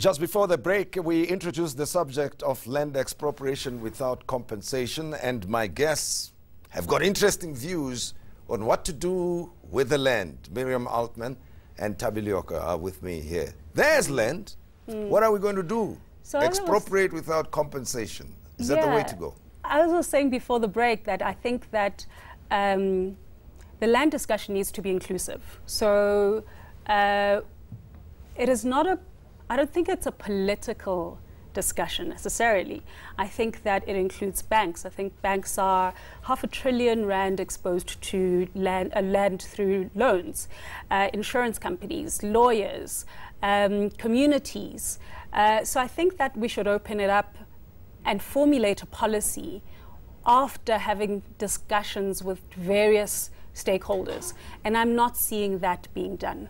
Just before the break, we introduced the subject of land expropriation without compensation, and my guests have got interesting views on what to do with the land. Miriam Altman and Thabi Leoka are with me here. There's land. What are we going to do? So expropriate without compensation. Is that the way to go? I was saying before the break that I think that the land discussion needs to be inclusive. So it is not a, I don't think it's a political discussion necessarily. I think that it includes banks. I think banks are R500 billion exposed to land through loans, insurance companies, lawyers, communities. So I think that we should open it up and formulate a policy after having discussions with various stakeholders. And I'm not seeing that being done.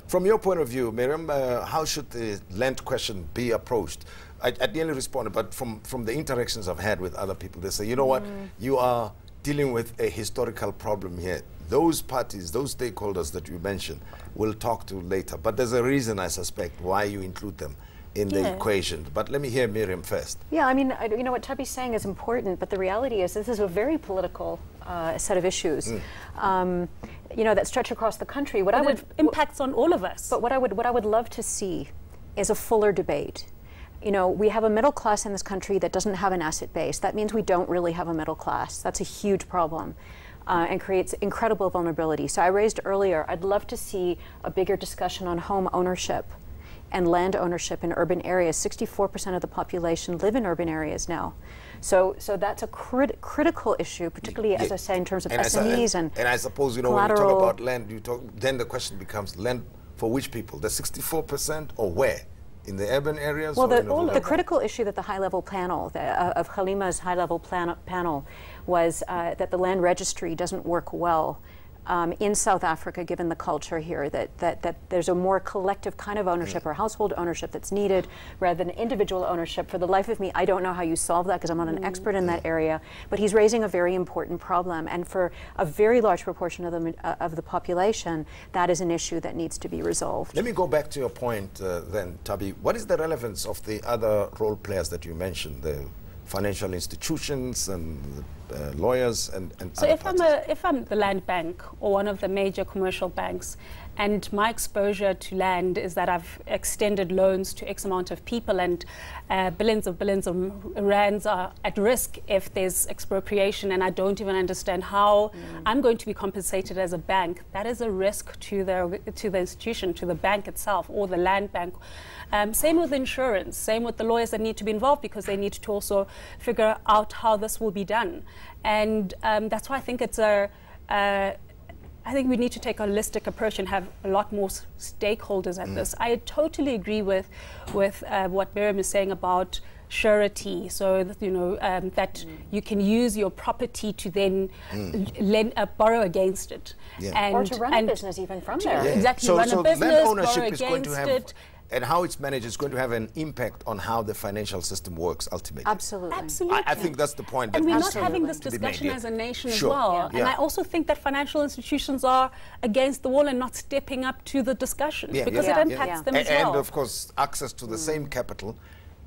From your point of view, Miriam, how should the land question be approached? I nearly responded, but from the interactions I've had with other people, they say, you know what, you are dealing with a historical problem here. Those parties, those stakeholders that you mentioned, we'll talk to later. But there's a reason, I suspect, why you include them in the equation. But let me hear Miriam first. Yeah, I mean, you know, what Thabi's saying is important, but the reality is this is a very political set of issues. You know, that stretch across the country. What it impacts on all of us. But what I would love to see is a fuller debate. You know, we have a middle class in this country that doesn't have an asset base. That means we don't really have a middle class. That's a huge problem and creates incredible vulnerability. So I raised earlier, I'd love to see a bigger discussion on home ownership and land ownership in urban areas. 64% of the population live in urban areas now. So that's a critical issue, particularly, as I say, in terms of SMEs and I suppose, you know, when you talk about land, then the question becomes land for which people? The 64% or where? In the urban areas? Well, the critical issue that the high-level panel, of Halima's high-level panel, was that the land registry doesn't work well in South Africa, given the culture here, that there's a more collective kind of ownership or household ownership that's needed rather than individual ownership. For the life of me, I don't know how you solve that because I'm not an expert in that area, but he's raising a very important problem, and for a very large proportion of the population, that is an issue that needs to be resolved. Let me go back to your point then, Thabi. What is the relevance of the other role players that you mentioned, the financial institutions and lawyers and so if I'm the land bank or one of the major commercial banks, and my exposure to land is that I've extended loans to X amount of people, and billions of rands are at risk if there's expropriation, and I don't even understand how I'm going to be compensated as a bank. That is a risk to the institution, to the bank itself, or the land bank. Same with insurance, same with the lawyers that need to be involved, because they need to also figure out how this will be done. And that's why I think it's I think we need to take a holistic approach and have a lot more stakeholders at this. I totally agree with what Miriam is saying about surety, so that, you know, that you can use your property to then borrow against it, or to run a business even from there. Exactly, so, run a business, land ownership is going to have it. And how it's managed is going to have an impact on how the financial system works ultimately. Absolutely. Absolutely. I think that's the point. And we're not having this discussion as a nation as well. And I also think that financial institutions are against the wall and not stepping up to the discussion because it impacts them as well. And of course, access to the same capital,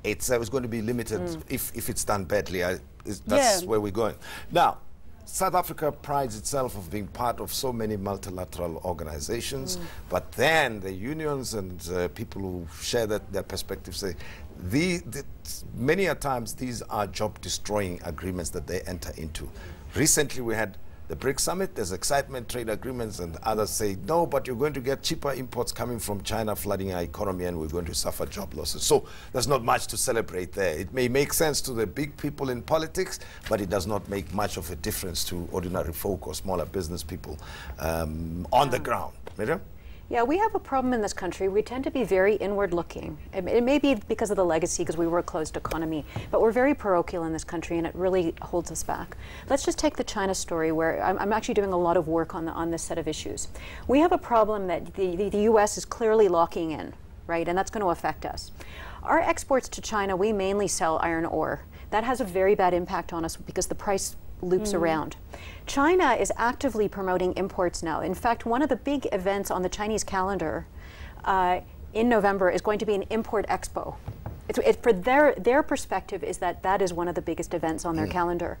it's going to be limited if it's done badly. That's where we're going. Now, South Africa prides itself of being part of so many multilateral organizations, but then the unions and people who share their perspectives say many a times these are job-destroying agreements that they enter into. Recently we had the BRICS summit, there's excitement, trade agreements, and others say, no, but you're going to get cheaper imports coming from China flooding our economy, and we're going to suffer job losses. So there's not much to celebrate there. It may make sense to the big people in politics, but it does not make much of a difference to ordinary folk or smaller business people on the ground. Miriam? Yeah, we have a problem in this country. We tend to be very inward-looking. It may be because of the legacy, because we were a closed economy, but we're very parochial in this country, and it really holds us back. Let's just take the China story, where I'm actually doing a lot of work on this set of issues. We have a problem that the U.S. is clearly locking in, right, and that's going to affect us. Our exports to China, we mainly sell iron ore. That has a very bad impact on us because the price loops around. China is actively promoting imports now. In fact, one of the big events on the Chinese calendar in November is going to be an import expo. For their perspective is that is one of the biggest events on their calendar.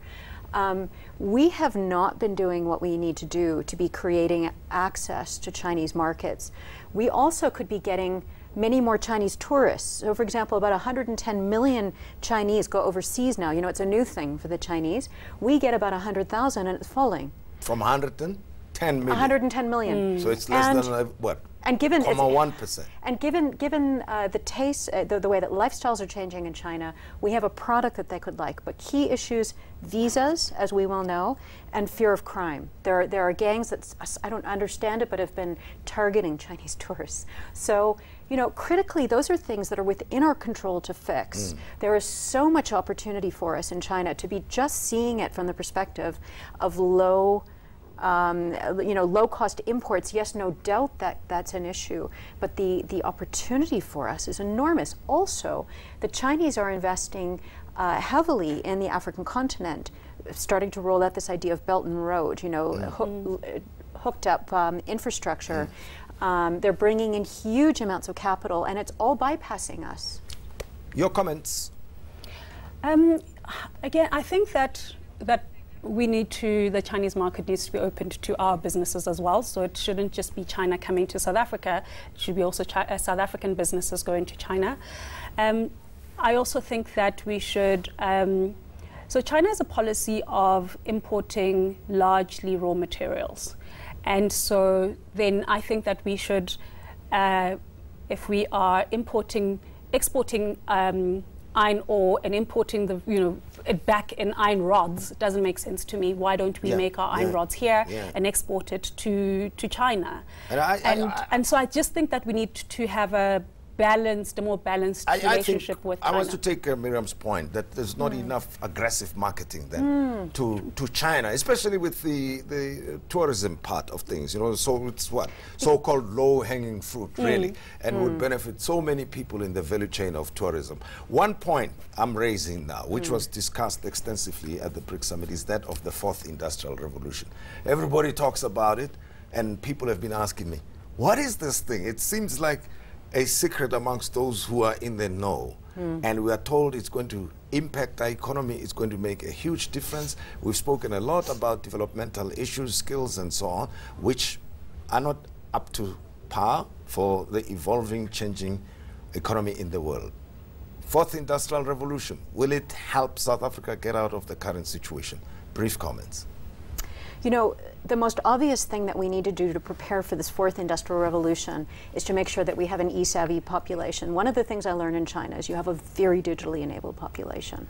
We have not been doing what we need to do to be creating access to Chinese markets. We also could be getting many more Chinese tourists. So for example, about 110 million Chinese go overseas now. You know, it's a new thing for the Chinese. We get about 100,000 and it's falling. From 110 million? 110 million. So it's less than what? And given 1%. And given the taste, the way that lifestyles are changing in China, we have a product that they could like. But key issues, visas, as we well know, and fear of crime. There are gangs that, I don't understand it, but have been targeting Chinese tourists. So, you know, critically, those are things that are within our control to fix. There is so much opportunity for us in China to be just seeing it from the perspective of low-cost imports. Yes, no doubt that's an issue, but the opportunity for us is enormous. Also, the Chinese are investing heavily in the African continent, starting to roll out this idea of Belt and Road, you know, hooked up infrastructure. They're bringing in huge amounts of capital, and it's all bypassing us. Your comments? Again, I think that the Chinese market needs to be opened to our businesses as well. So it shouldn't just be China coming to South Africa. It should be also South African businesses going to China. I also think that we should, so China has a policy of importing largely raw materials. And so then I think that we should, if we are exporting iron ore and importing it back in iron rods, it doesn't make sense to me. Why don't we make our iron rods here and export it to China? And so I just think that we need to have a more balanced relationship with China. I want to take Miriam's point that there's not enough aggressive marketing then to China, especially with the tourism part of things. You know, so it's what so-called low-hanging fruit, really, and would benefit so many people in the value chain of tourism. One point I'm raising now, which was discussed extensively at the BRICS Summit, is that of the fourth industrial revolution. Everybody talks about it, and people have been asking me, what is this thing? It seems like a secret amongst those who are in the know. And we are told it's going to impact our economy, it's going to make a huge difference. We've spoken a lot about developmental issues, skills, and so on, which are not up to par for the evolving, changing economy in the world. Fourth industrial revolution, will it help South Africa get out of the current situation? Brief comments. You know, the most obvious thing that we need to do to prepare for this fourth industrial revolution is to make sure that we have an e-savvy population. One of the things I learned in China is you have a very digitally enabled population.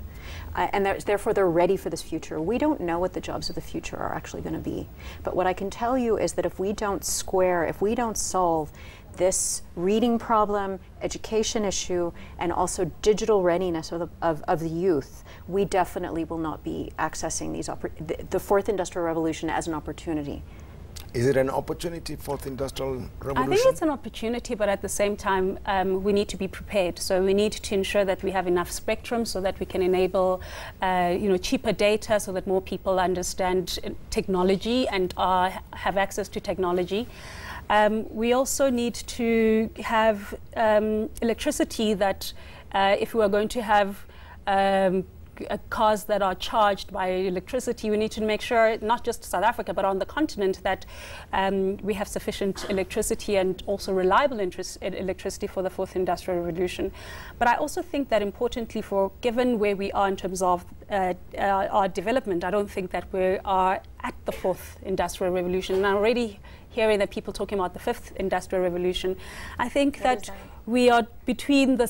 And therefore they're ready for this future. We don't know what the jobs of the future are actually going to be. But what I can tell you is that if we don't solve this reading problem, education issue, and also digital readiness of the youth, we definitely will not be accessing the fourth industrial revolution as an opportunity. Is it an opportunity, fourth industrial revolution? I think it's an opportunity, but at the same time, we need to be prepared. So we need to ensure that we have enough spectrum so that we can enable, cheaper data so that more people understand technology and have access to technology. We also need to have electricity that if we are going to have cars that are charged by electricity, we need to make sure, not just South Africa, but on the continent, that we have sufficient electricity and also reliable electricity for the fourth industrial revolution. But I also think that importantly, given where we are in terms of our development, I don't think that we are at the fourth industrial revolution. And I'm already hearing that people talking about the fifth industrial revolution. I think that we are between the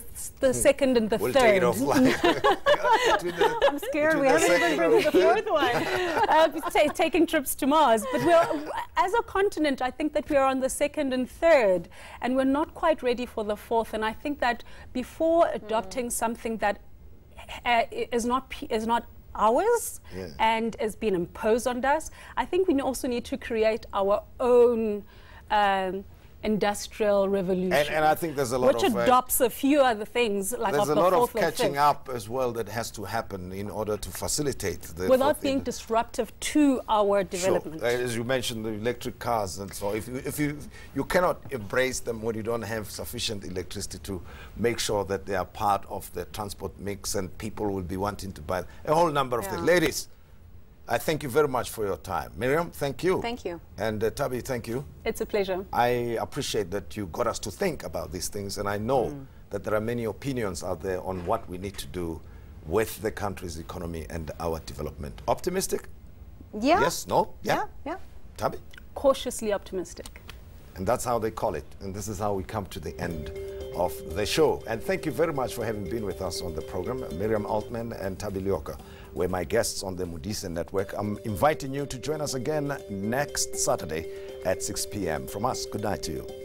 second and the we'll third. Take it offline. I'm scared we haven't even been to the fourth one. Taking trips to Mars. But as a continent, I think that we are on the second and third, and we're not quite ready for the fourth. And I think that before adopting something that is not ours and has been imposed on us, I think we also need to create our own industrial revolution. And I think there's a lot which of... Which adopts a few other things, like there's of a lot the of fourth catching up as well that has to happen in order to facilitate the... Without being disruptive to our development. Sure. As you mentioned, the electric cars and so if you cannot embrace them when you don't have sufficient electricity to make sure that they are part of the transport mix and people will be wanting to buy a whole number of things. Ladies, I thank you very much for your time. Miriam, thank you. Thank you. And Thabi, thank you. It's a pleasure. I appreciate that you got us to think about these things, and I know that there are many opinions out there on what we need to do with the country's economy and our development. Optimistic? Yeah. Yes? No? Yeah. Yeah. Thabi? Cautiously optimistic. And that's how they call it. And this is how we come to the end of the show. And thank you very much for having been with us on the program. Miriam Altman and Thabi Leoka were my guests on the Mudise Network. I'm inviting you to join us again next Saturday at 6 p.m. From us, good night to you.